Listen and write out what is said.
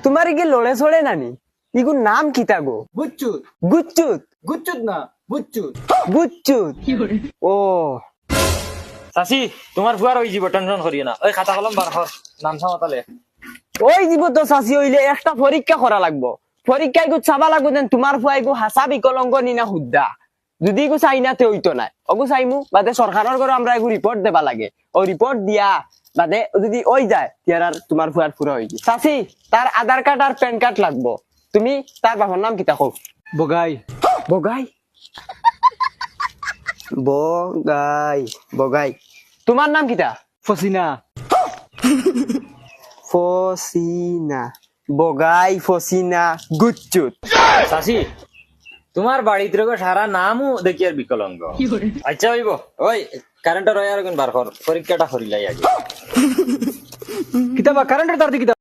তোমার কি লড়ে ছড়ে নানি ইগুর নাম কিতা গো? বুচ্চুত গুচ্চুত গুচ্চুত না বুচ্চুত গুচ্চুত ও চাচি তোমার ফুয়ার ওই জীব টেনশন করিও না ওই খাতা কলম বার কর নাম সামতালে ওই জীব তো চাষি হইলে একটা পরীক্ষা করা লাগবো পরীক্ষায় গো চাবা লাগবো দেন তোমার ফুয়াই গো হাসা বিকলঙ্গ নিনা হুদ্দা যদি গো চাই না তে হইতো নাই অগো চাইমু বাদে সরকারের ঘরে আমরা এগো রিপোর্ট দেবা লাগে ওই রিপোর্ট দিয়া বাদে যদি ওই যায় তিয়ার আর তোমার ফুয়ার ফুরা হইছে চাচি তার আধার কার্ড আর প্যান কার্ড লাগবো তুমি তার বাবার নাম কিতা কও? বগাই বগাই বগাই বগাই তোমার নাম কিতা? ফসিনা ফসিনা বগাই ফসিনা গুচ্চুত চাচি তোমার বাড়িতে রোগ সারা নামও দেখি আর বিকলঙ্গ আচ্ছা হইব ওই কারেন্টের ওয়ার বার কর পরীক্ষাটা করিলাই আগে কিতাবা কারেন্টের তার দিকে